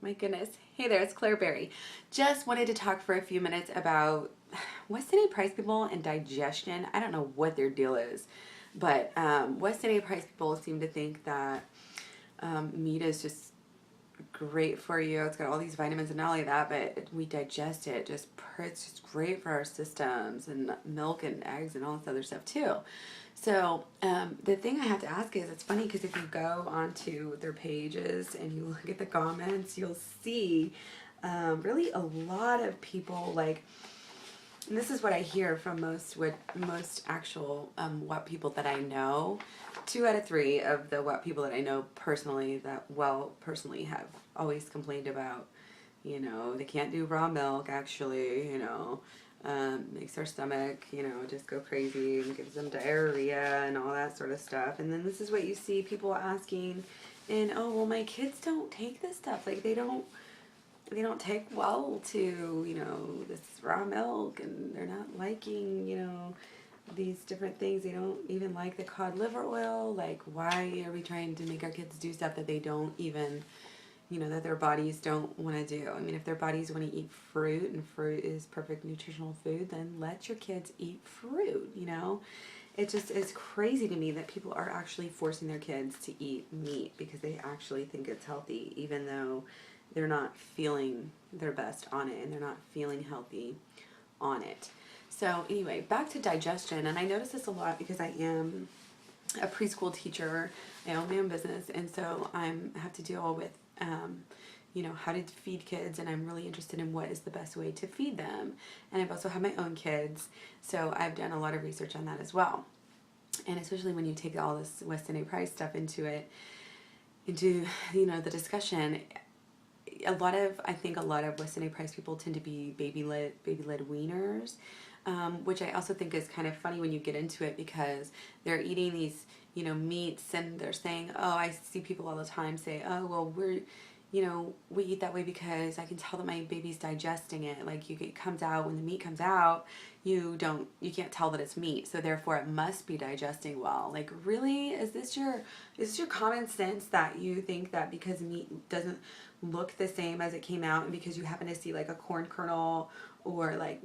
my goodness. Hey there, it's Claire Berry. Just wanted to talk for a few minutes about Weston A price people and digestion. I don't know what their deal is, but Weston A price people seem to think that meat is just great for you. It's got all these vitamins and not only that, but we digest it. It's just great for our systems, and milk and eggs and all this other stuff too. So the thing I have to ask is, it's funny because if you go onto their pages and you look at the comments, you'll see really a lot of people like, and this is what I hear from most actual what people that I know. 2 out of 3 of the what people that I know personally personally have always complained about, they can't do raw milk actually, makes their stomach, just go crazy and gives them diarrhea and all that sort of stuff. And then this is what you see people asking, and oh, well, my kids don't take this stuff. Like they don't take well to, this raw milk, and they're not liking, these different things. They don't even like the cod liver oil. Like, why are we trying to make our kids do stuff that they don't even, that their bodies don't want to do? I mean, if their bodies want to eat fruit, and fruit is perfect nutritional food, then let your kids eat fruit, It just is crazy to me that people are actually forcing their kids to eat meat because they actually think it's healthy, even though they're not feeling their best on it and they're not feeling healthy on it. So anyway, back to digestion. And I notice this a lot because I am a preschool teacher. I own my own business, and so I have to deal with how to feed kids, and I'm really interested in what is the best way to feed them. And I've also had my own kids, so I've done a lot of research on that as well. And especially when you take all this Weston A price stuff into the discussion, I think a lot of Weston A price people tend to be baby-led wieners, which I also think is kind of funny when you get into it, because they're eating these, meats, and they're saying, oh, I see people all the time say, oh, well, we eat that way because I can tell that my baby's digesting it. Like, it comes out, when the meat comes out, you can't tell that it's meat, so therefore it must be digesting well. Like, really? Is this your common sense that you think that because meat doesn't look the same as it came out, and because you happen to see like a corn kernel or like,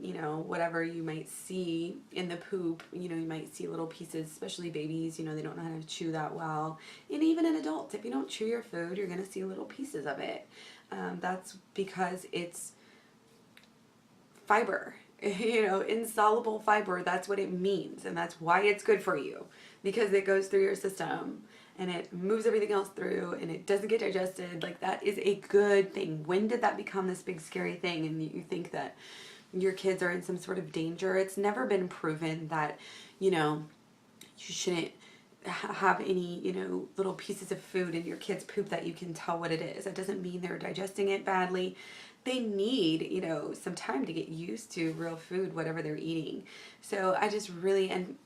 whatever you might see in the poop, you might see little pieces, especially babies, they don't know how to chew that well. And even in adults, if you don't chew your food, you're going to see little pieces of it. That's because it's fiber, insoluble fiber. That's what it means. And that's why it's good for you, because it goes through your system and it moves everything else through, and it doesn't get digested. Like, that is a good thing. When did that become this big scary thing, and you think that your kids are in some sort of danger? It's never been proven that, you shouldn't have any, little pieces of food in your kids' poop that you can tell what it is. That doesn't mean they're digesting it badly. They need, some time to get used to real food, whatever they're eating. So I just really, and,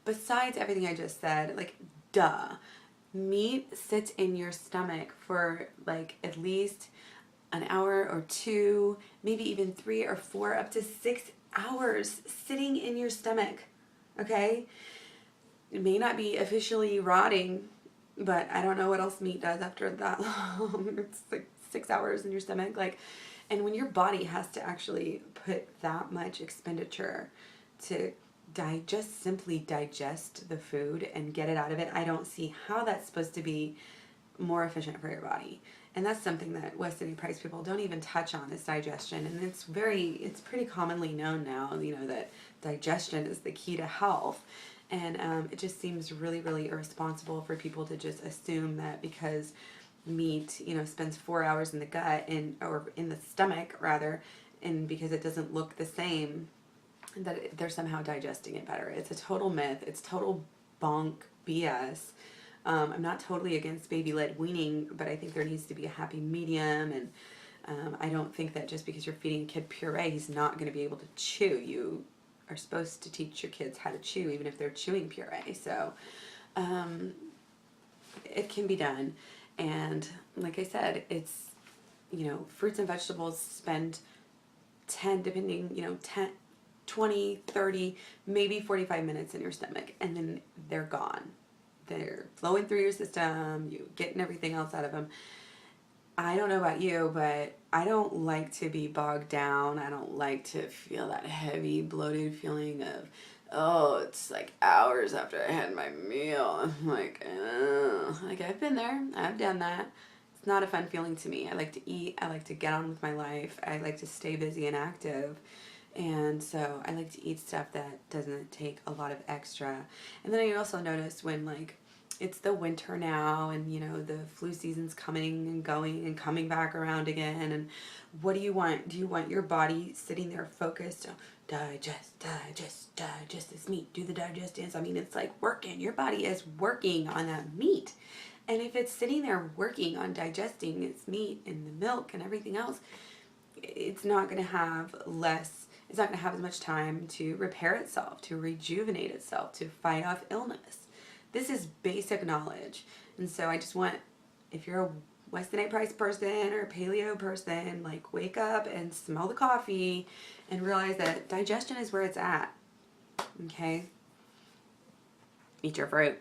besides everything I just said, like, duh, meat sits in your stomach for like at least an hour or 2, maybe even 3 or 4, up to 6 hours sitting in your stomach. Okay? It may not be officially rotting, but I don't know what else meat does after that long. It's like 6 hours in your stomach. Like, and when your body has to actually put that much expenditure to simply digest the food and get it out of it, I don't see how that's supposed to be more efficient for your body. And that's something that Weston A price people don't even touch on, is digestion. And it's pretty commonly known now, that digestion is the key to health. And it just seems really, really irresponsible for people to just assume that because meat, spends 4 hours in the gut, or in the stomach rather, and because it doesn't look the same, that they're somehow digesting it better. It's a total myth. It's total bonk BS. I'm not totally against baby-led weaning, but I think there needs to be a happy medium, and I don't think that just because you're feeding a kid puree, he's not going to be able to chew. You are supposed to teach your kids how to chew, even if they're chewing puree. So it can be done. And like I said, it's, fruits and vegetables spend 10, 20, 30, maybe 45 minutes in your stomach, and then they're gone. They're flowing through your system, you getting everything else out of them. I don't know about you, but I don't like to be bogged down. I don't like to feel that heavy, bloated feeling of, oh, it's like hours after I had my meal. I'm like, ugh. Like, I've been there. I've done that. It's not a fun feeling to me. I like to eat. I like to get on with my life. I like to stay busy and active. And so I like to eat stuff that doesn't take a lot of extra. And then I also notice when, like, it's the winter now, and you know the flu season's coming and going and coming back around again, and what do you want? Do you want your body sitting there focused, digest this meat, do the digest dance? I mean, it's like working. Your body is working on that meat, and if it's sitting there working on digesting its meat and the milk and everything else, it's not going to have less, it's not going to have as much time to repair itself, to rejuvenate itself, to fight off illness. This is basic knowledge. And so I just want, if you're a Weston A Price person or a paleo person, like, wake up and smell the coffee and realize that digestion is where it's at. Okay? Eat your fruit.